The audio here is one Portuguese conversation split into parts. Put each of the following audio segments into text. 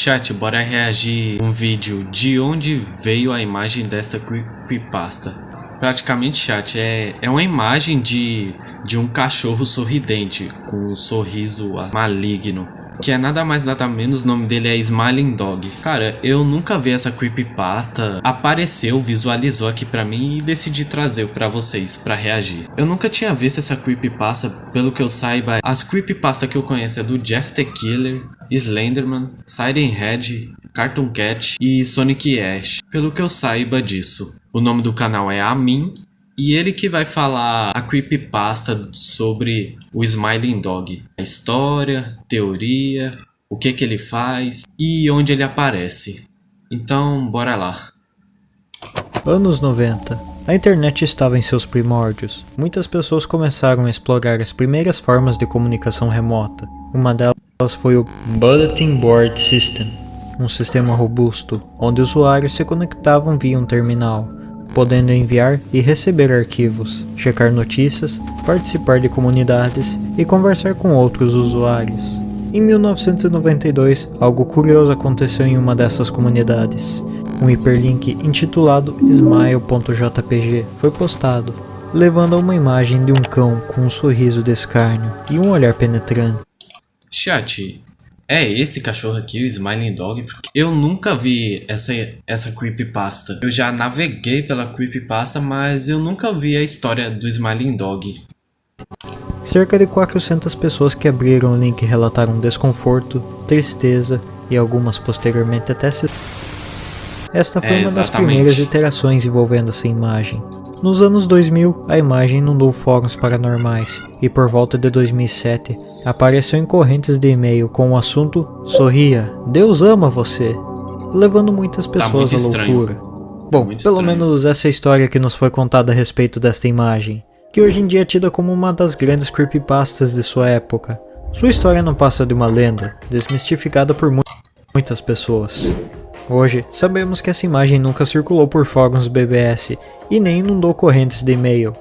Chat, bora reagir um vídeo de onde veio a imagem desta creepypasta. Praticamente, chat, é uma imagem de um cachorro sorridente com um sorriso maligno, que é nada mais nada menos, o nome dele é Smiling Dog. Cara, eu nunca vi essa creepypasta, apareceu, visualizou aqui pra mim e decidi trazer pra vocês, pra reagir. Eu nunca tinha visto essa creepypasta, pelo que eu saiba, as creepypasta que eu conheço é do Jeff the Killer, Slenderman, Siren Head, Cartoon Cat e Sonic Ash, pelo que eu saiba disso. O nome do canal é Amin, e ele que vai falar a creepypasta sobre o Smiling Dog. A história, teoria, o que ele faz e onde ele aparece. Então, bora lá. Anos 90. A internet estava em seus primórdios. Muitas pessoas começaram a explorar as primeiras formas de comunicação remota. Uma delas foi o Bulletin Board System, um sistema robusto, onde usuários se conectavam via um terminal, podendo enviar e receber arquivos, checar notícias, participar de comunidades e conversar com outros usuários. Em 1992, algo curioso aconteceu em uma dessas comunidades. Um hiperlink intitulado smile.jpg foi postado, levando a uma imagem de um cão com um sorriso de escárnio e um olhar penetrante. Chat, é esse cachorro aqui, o Smiling Dog? Porque eu nunca vi essa creepypasta. Eu já naveguei pela creepypasta, mas eu nunca vi a história do Smiling Dog. Cerca de 400 pessoas que abriram o link relataram desconforto, tristeza e algumas posteriormente até se... Esta foi uma das primeiras iterações envolvendo essa imagem. Nos anos 2000, a imagem inundou fóruns paranormais e por volta de 2007, apareceu em correntes de e-mail com o assunto "Sorria, Deus ama você", levando muitas pessoas à loucura. Bom, pelo menos essa é a história que nos foi contada a respeito desta imagem, que hoje em dia é tida como uma das grandes creepypastas de sua época. Sua história não passa de uma lenda, desmistificada por muitas pessoas. Hoje, sabemos que essa imagem nunca circulou por fóruns BBS e nem inundou correntes de e-mail.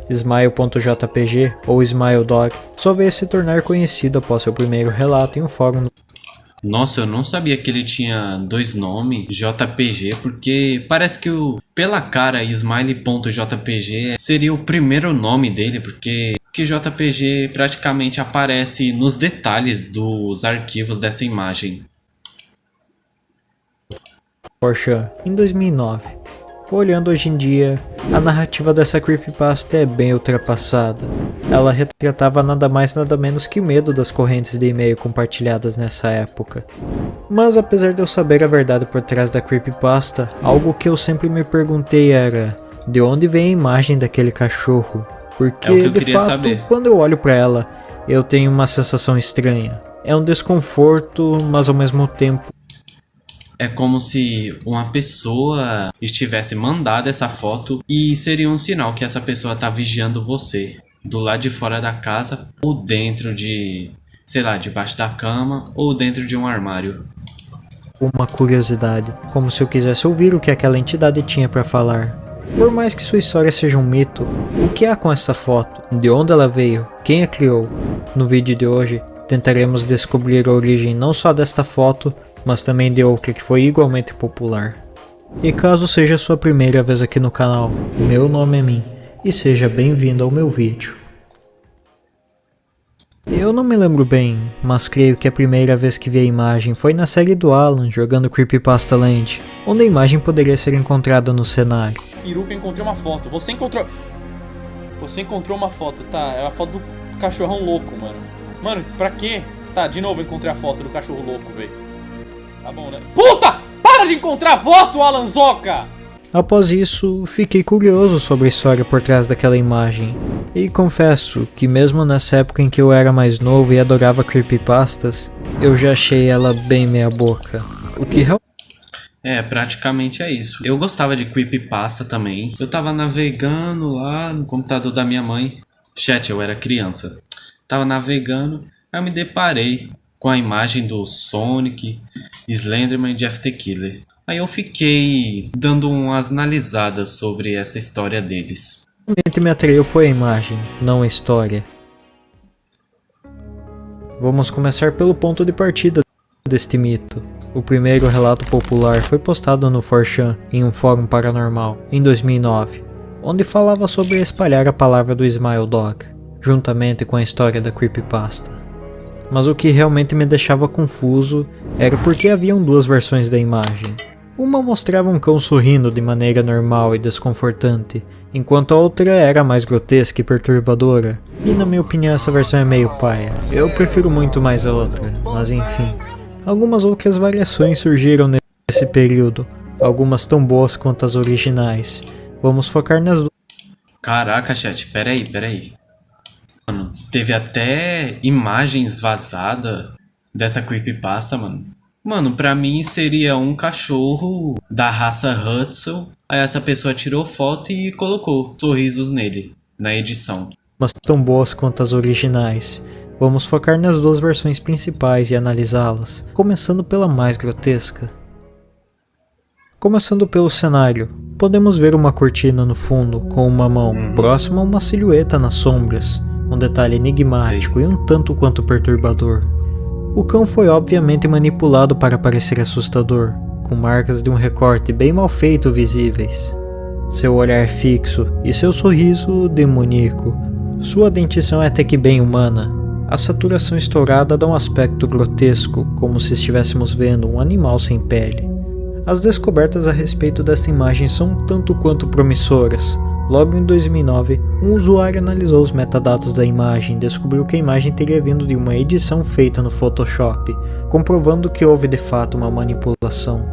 Smile.jpg ou Smile Dog só veio se tornar conhecido após seu primeiro relato em um fórum. Nossa, eu não sabia que ele tinha dois nomes, JPG, porque parece que pela cara Smile.jpg seria o primeiro nome dele, porque JPG praticamente aparece nos detalhes dos arquivos dessa imagem. Porsche, em 2009. Olhando hoje em dia, a narrativa dessa creepypasta é bem ultrapassada. Ela retratava nada mais nada menos que o medo das correntes de e-mail compartilhadas nessa época. Mas apesar de eu saber a verdade por trás da creepypasta, algo que eu sempre me perguntei era: de onde vem a imagem daquele cachorro? Porque de fato, quando eu olho para ela, eu tenho uma sensação estranha. É um desconforto, mas ao mesmo tempo é como se uma pessoa estivesse mandado essa foto e seria um sinal que essa pessoa tá vigiando você. Do lado de fora da casa ou dentro de, sei lá, debaixo da cama ou dentro de um armário. Uma curiosidade, como se eu quisesse ouvir o que aquela entidade tinha para falar. Por mais que sua história seja um mito, o que há com essa foto? De onde ela veio? Quem a criou? No vídeo de hoje, tentaremos descobrir a origem não só desta foto, mas também de outra que foi igualmente popular. E caso seja sua primeira vez aqui no canal, meu nome é Min, e seja bem-vindo ao meu vídeo. Eu não me lembro bem, mas creio que a primeira vez que vi a imagem foi na série do Alan jogando Creepypasta Land, onde a imagem poderia ser encontrada no cenário. Peruca, encontrei uma foto. Você encontrou uma foto, tá? É a foto do cachorrão louco, mano. Mano, pra quê? Tá, de novo eu encontrei a foto do cachorro louco, velho. Tá bom, né? Puta! Para de encontrar foto, Alanzoca! Após isso, fiquei curioso sobre a história por trás daquela imagem. E confesso que mesmo nessa época em que eu era mais novo e adorava creepypastas, eu já achei ela bem meia boca. O que praticamente é isso. Eu gostava de creepypasta também. Eu tava navegando lá no computador da minha mãe. Chat, eu era criança. Tava navegando, aí eu me deparei com a imagem do Sonic, Slenderman e Jeff the Killer. Aí eu fiquei dando umas analisadas sobre essa história deles. O que me atraiu foi a imagem, não a história. Vamos começar pelo ponto de partida deste mito. O primeiro relato popular foi postado no 4chan em um fórum paranormal em 2009, onde falava sobre espalhar a palavra do Smile Dog, juntamente com a história da creepypasta. Mas o que realmente me deixava confuso era porque haviam duas versões da imagem. Uma mostrava um cão sorrindo de maneira normal e desconfortante, enquanto a outra era mais grotesca e perturbadora. E na minha opinião essa versão é meio paia. Eu prefiro muito mais a outra, mas enfim. Algumas outras variações surgiram nesse período, algumas tão boas quanto as originais. Vamos focar nas duas. Caraca, chat, peraí. Mano, teve até imagens vazadas dessa creepypasta, mano. Mano, pra mim seria um cachorro da raça Hudson. Aí essa pessoa tirou foto e colocou sorrisos nele, na edição. Mas tão boas quanto as originais. Vamos focar nas duas versões principais e analisá-las, começando pela mais grotesca. Começando pelo cenário, podemos ver uma cortina no fundo com uma mão próxima a uma silhueta nas sombras, um detalhe enigmático e um tanto quanto perturbador. O cão foi obviamente manipulado para parecer assustador, com marcas de um recorte bem mal feito visíveis. Seu olhar fixo e seu sorriso demoníaco. Sua dentição é até que bem humana. A saturação estourada dá um aspecto grotesco, como se estivéssemos vendo um animal sem pele. As descobertas a respeito desta imagem são tanto quanto promissoras. Logo em 2009, um usuário analisou os metadados da imagem e descobriu que a imagem teria vindo de uma edição feita no Photoshop, comprovando que houve de fato uma manipulação.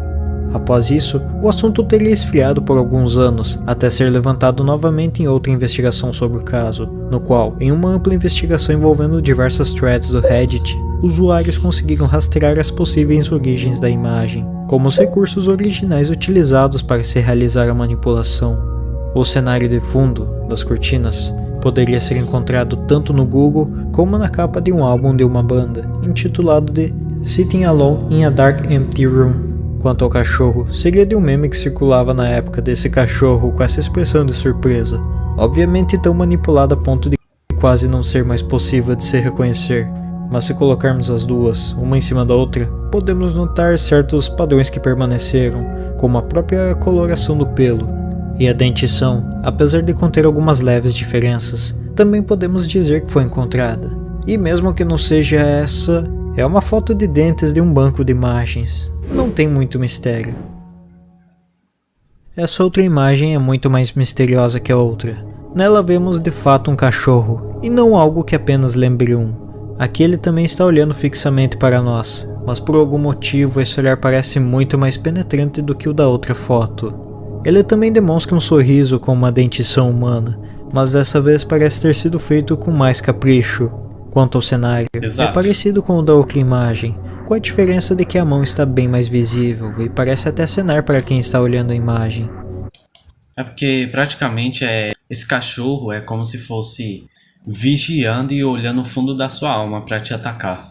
Após isso, o assunto teria esfriado por alguns anos, até ser levantado novamente em outra investigação sobre o caso, no qual, em uma ampla investigação envolvendo diversas threads do Reddit, usuários conseguiram rastrear as possíveis origens da imagem, como os recursos originais utilizados para se realizar a manipulação. O cenário de fundo, das cortinas, poderia ser encontrado tanto no Google como na capa de um álbum de uma banda, intitulado de Sitting Alone in a Dark Empty Room. Quanto ao cachorro, seria de um meme que circulava na época desse cachorro com essa expressão de surpresa, obviamente tão manipulada a ponto de quase não ser mais possível de se reconhecer. Mas se colocarmos as duas, uma em cima da outra, podemos notar certos padrões que permaneceram, como a própria coloração do pelo. E a dentição, apesar de conter algumas leves diferenças, também podemos dizer que foi encontrada. E mesmo que não seja essa, é uma foto de dentes de um banco de imagens. Não tem muito mistério. Essa outra imagem é muito mais misteriosa que a outra. Nela vemos de fato um cachorro, e não algo que apenas lembre um. Aqui ele também está olhando fixamente para nós, mas por algum motivo esse olhar parece muito mais penetrante do que o da outra foto. Ele também demonstra um sorriso com uma dentição humana, mas dessa vez parece ter sido feito com mais capricho. Quanto ao cenário, é parecido com o da outra imagem, com a diferença de que a mão está bem mais visível e parece até acenar para quem está olhando a imagem. É porque praticamente esse cachorro é como se fosse vigiando e olhando o fundo da sua alma para te atacar.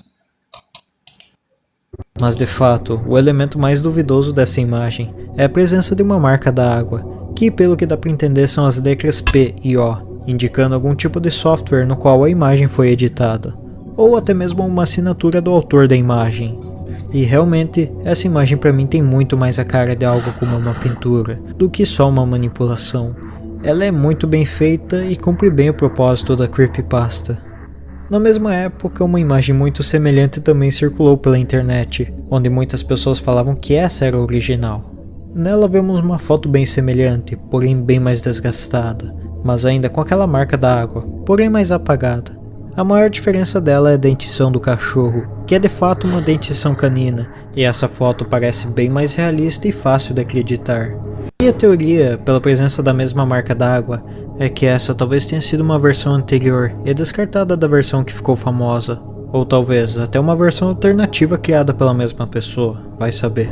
Mas de fato, o elemento mais duvidoso dessa imagem é a presença de uma marca da água, que pelo que dá para entender são as letras P e O, indicando algum tipo de software no qual a imagem foi editada, ou até mesmo uma assinatura do autor da imagem. E realmente, essa imagem para mim tem muito mais a cara de algo como uma pintura, do que só uma manipulação. Ela é muito bem feita e cumpre bem o propósito da creepypasta. Na mesma época, uma imagem muito semelhante também circulou pela internet, onde muitas pessoas falavam que essa era a original. Nela vemos uma foto bem semelhante, porém bem mais desgastada, mas ainda com aquela marca da água, porém mais apagada. A maior diferença dela é a dentição do cachorro, que é de fato uma dentição canina, e essa foto parece bem mais realista e fácil de acreditar. E a teoria, pela presença da mesma marca d'água, é que essa talvez tenha sido uma versão anterior e descartada da versão que ficou famosa, ou talvez até uma versão alternativa criada pela mesma pessoa, vai saber.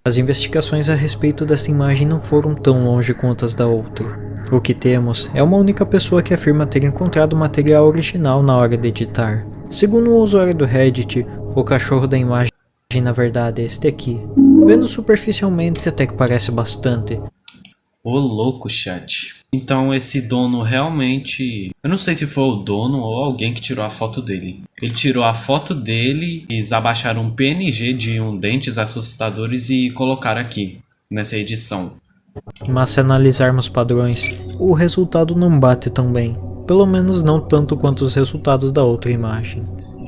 As investigações a respeito dessa imagem não foram tão longe quanto as da outra. O que temos é uma única pessoa que afirma ter encontrado o material original na hora de editar. Segundo o usuário do Reddit, o cachorro da imagem na verdade é este aqui. Vendo superficialmente até que parece bastante. Ô louco, chat. Então esse dono realmente... Eu não sei se foi o dono ou alguém que tirou a foto dele. Ele tirou a foto dele, eles abaixaram um PNG de dentes assustadores e colocaram aqui, nessa edição. Mas se analisarmos padrões, o resultado não bate tão bem. Pelo menos não tanto quanto os resultados da outra imagem.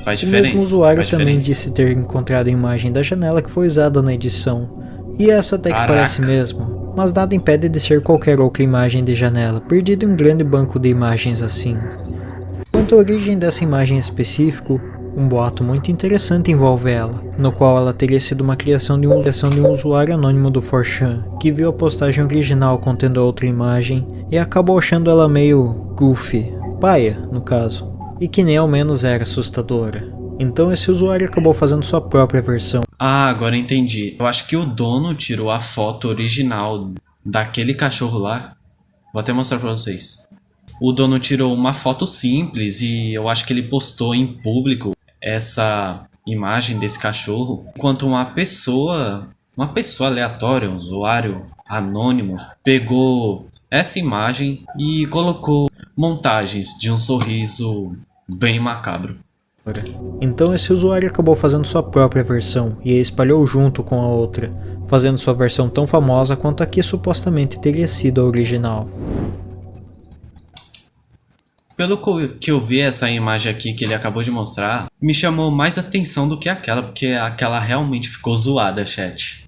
Faz O diferença. mesmo usuário faz também diferença. disse ter encontrado a imagem da janela que foi usada na edição. E essa até que Caraca. parece mesmo, mas nada impede de ser qualquer outra imagem de janela, perdida em um grande banco de imagens assim. Quanto à origem dessa imagem em específico, um boato muito interessante envolve ela, no qual ela teria sido uma criação de um usuário anônimo do 4chan, que viu a postagem original contendo a outra imagem e acabou achando ela meio goofy, paia no caso, e que nem ao menos era assustadora. Então esse usuário acabou fazendo sua própria versão. Ah, agora entendi. Eu acho que o dono tirou a foto original daquele cachorro lá. Vou até mostrar pra vocês. O dono tirou uma foto simples e eu acho que ele postou em público essa imagem desse cachorro. Enquanto uma pessoa aleatória, um usuário anônimo, pegou essa imagem e colocou montagens de um sorriso bem macabro. Então esse usuário acabou fazendo sua própria versão e a espalhou junto com a outra, fazendo sua versão tão famosa quanto a que supostamente teria sido a original. Pelo que eu vi essa imagem aqui que ele acabou de mostrar, me chamou mais atenção do que aquela, porque aquela realmente ficou zoada, chat.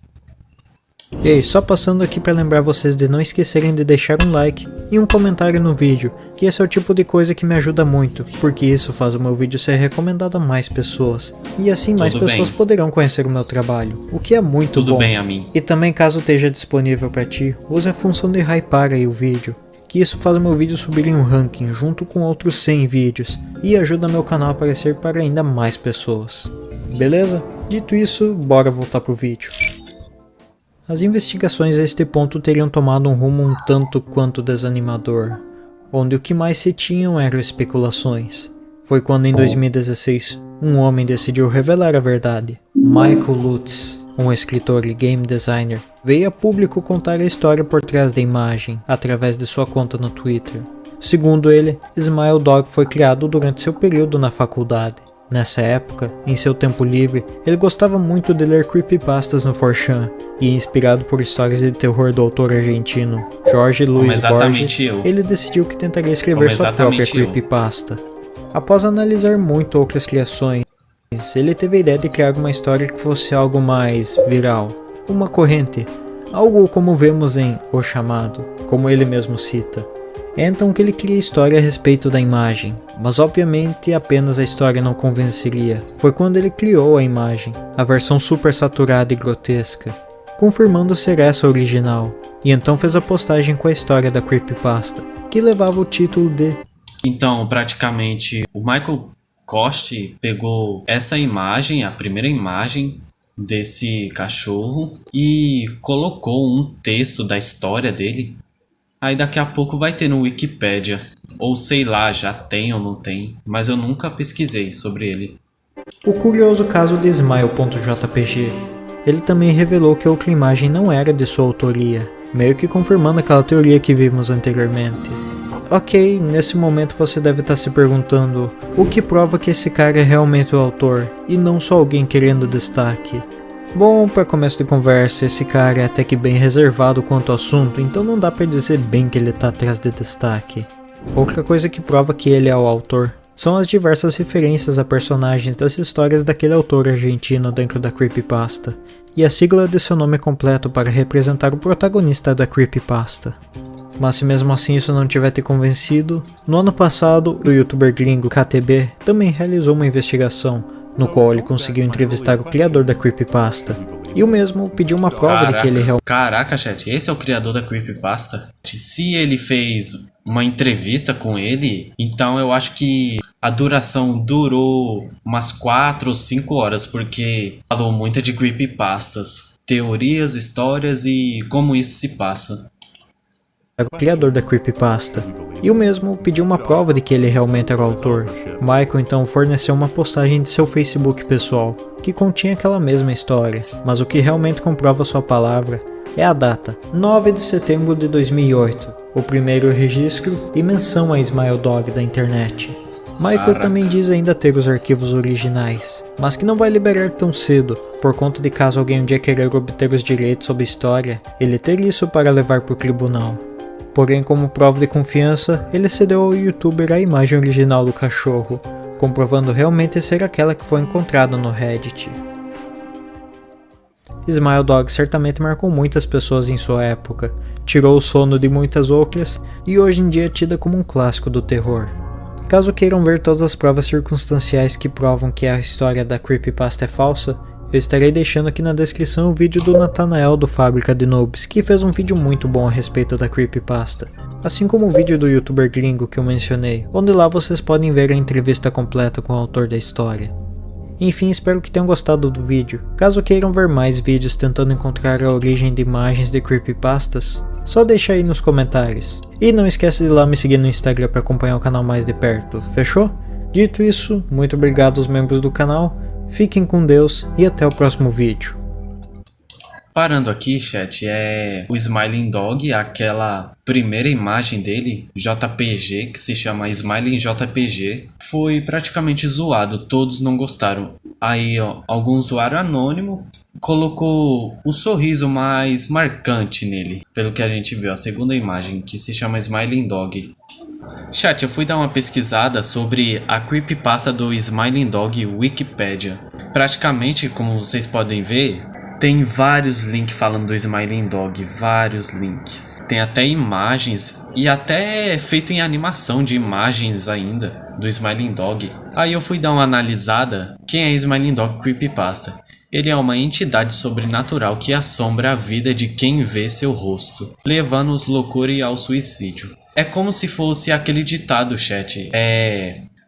E aí, só passando aqui para lembrar vocês de não esquecerem de deixar um like e um comentário no vídeo, que esse é o tipo de coisa que me ajuda muito, porque isso faz o meu vídeo ser recomendado a mais pessoas, e assim mais Tudo pessoas bem. poderão conhecer o meu trabalho, o que é muito Tudo bom. bem a mim. E também, caso esteja disponível para ti, use a função de hypar aí o vídeo, que isso faz o meu vídeo subir em um ranking junto com outros 100 vídeos, e ajuda meu canal a aparecer para ainda mais pessoas. Beleza? Dito isso, bora voltar pro vídeo. As investigações a este ponto teriam tomado um rumo um tanto quanto desanimador, onde o que mais se tinham eram especulações. Foi quando em 2016, um homem decidiu revelar a verdade. Michael Lutz, um escritor e game designer, veio a público contar a história por trás da imagem, através de sua conta no Twitter. Segundo ele, Smile Dog foi criado durante seu período na faculdade. Nessa época, em seu tempo livre, ele gostava muito de ler creepypastas no 4chan, e inspirado por histórias de terror do autor argentino Jorge Luis Borges, ele decidiu que tentaria escrever sua própria creepypasta. Após analisar muito outras criações, ele teve a ideia de criar uma história que fosse algo mais viral, uma corrente, algo como vemos em O Chamado, como ele mesmo cita. É então que ele cria a história a respeito da imagem, mas obviamente apenas a história não convenceria. Foi quando ele criou a imagem, a versão super saturada e grotesca, confirmando ser essa a original, e então fez a postagem com a história da creepypasta, que levava o título de... Então, praticamente, o Michael Kost pegou essa imagem, a primeira imagem desse cachorro, e colocou um texto da história dele. Aí daqui a pouco vai ter no Wikipedia, ou sei lá, já tem ou não tem, mas eu nunca pesquisei sobre ele. O curioso caso de Smile.jpg. Ele também revelou que a outra imagem não era de sua autoria, meio que confirmando aquela teoria que vimos anteriormente. Ok, nesse momento você deve estar se perguntando, o que prova que esse cara é realmente o autor, e não só alguém querendo destaque? Bom, para começo de conversa, esse cara é até que bem reservado quanto ao assunto, então não dá para dizer bem que ele tá atrás de destaque. Outra coisa que prova que ele é o autor são as diversas referências a personagens das histórias daquele autor argentino dentro da creepypasta, e a sigla de seu nome completo para representar o protagonista da creepypasta. Mas se mesmo assim isso não tiver te convencido, no ano passado o youtuber gringo KTB também realizou uma investigação, no qual ele conseguiu entrevistar o criador da creepypasta, e o mesmo pediu uma prova de que ele realmente... Caraca, chat, esse é o criador da creepypasta? Se ele fez uma entrevista com ele, então eu acho que a duração durou umas 4 ou 5 horas, porque falou muito de creepypastas, teorias, histórias e como isso se passa. O criador da creepypasta, e o mesmo pediu uma prova de que ele realmente era o autor. Michael então forneceu uma postagem de seu Facebook pessoal, que continha aquela mesma história, mas o que realmente comprova sua palavra é a data, 9 de setembro de 2008, o primeiro registro e menção a Smile Dog da internet. Michael também diz ainda ter os arquivos originais, mas que não vai liberar tão cedo, por conta de caso alguém um dia querer obter os direitos sobre a história, ele ter isso para levar para o tribunal. Porém, como prova de confiança, ele cedeu ao youtuber a imagem original do cachorro, comprovando realmente ser aquela que foi encontrada no Reddit. Smile Dog certamente marcou muitas pessoas em sua época, tirou o sono de muitas outras e hoje em dia é tida como um clássico do terror. Caso queiram ver todas as provas circunstanciais que provam que a história da creepypasta é falsa, eu estarei deixando aqui na descrição o vídeo do Nathanael do Fábrica de Noobs, que fez um vídeo muito bom a respeito da creepypasta, assim como o vídeo do youtuber gringo que eu mencionei, onde lá vocês podem ver a entrevista completa com o autor da história. Enfim, espero que tenham gostado do vídeo. Caso queiram ver mais vídeos tentando encontrar a origem de imagens de creepypastas, só deixa aí nos comentários. E não esquece de ir lá me seguir no Instagram para acompanhar o canal mais de perto, fechou? Dito isso, muito obrigado aos membros do canal, fiquem com Deus e até o próximo vídeo. Parando aqui, chat, o Smiling Dog, aquela primeira imagem dele, JPG, que se chama Smiling JPG, foi praticamente zoado, todos não gostaram. Aí, ó, algum usuário anônimo colocou o sorriso mais marcante nele, pelo que a gente viu, a segunda imagem, que se chama Smiling Dog. Chat, eu fui dar uma pesquisada sobre a creepypasta do Smiling Dog Wikipedia. Praticamente, como vocês podem ver, tem vários links falando do Smiling Dog, vários links. Tem até imagens e até feito em animação de imagens ainda do Smiling Dog. Aí eu fui dar uma analisada. Quem é Smiling Dog Creepypasta? Ele é uma entidade sobrenatural que assombra a vida de quem vê seu rosto, levando-os loucura e ao suicídio. É como se fosse aquele ditado, chat,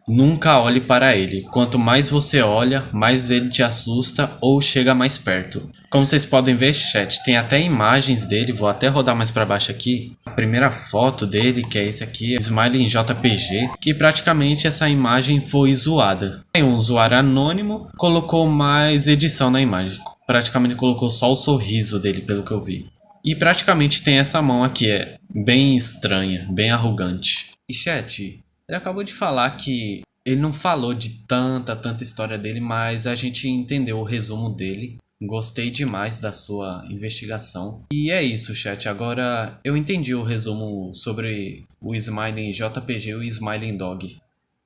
nunca olhe para ele. Quanto mais você olha, mais ele te assusta ou chega mais perto. Como vocês podem ver, chat, tem até imagens dele. Vou até rodar mais para baixo aqui. A primeira foto dele, que é esse aqui, é Smiling JPG, que praticamente essa imagem foi zoada. Um usuário anônimo colocou mais edição na imagem. Praticamente colocou só o sorriso dele, pelo que eu vi. E praticamente tem essa mão aqui, é bem estranha, bem arrogante. E chat, ele acabou de falar que ele não falou de tanta história dele, mas a gente entendeu o resumo dele. Gostei demais da sua investigação. E é isso, chat. Agora eu entendi o resumo sobre o Smiling JPG e o Smiling Dog.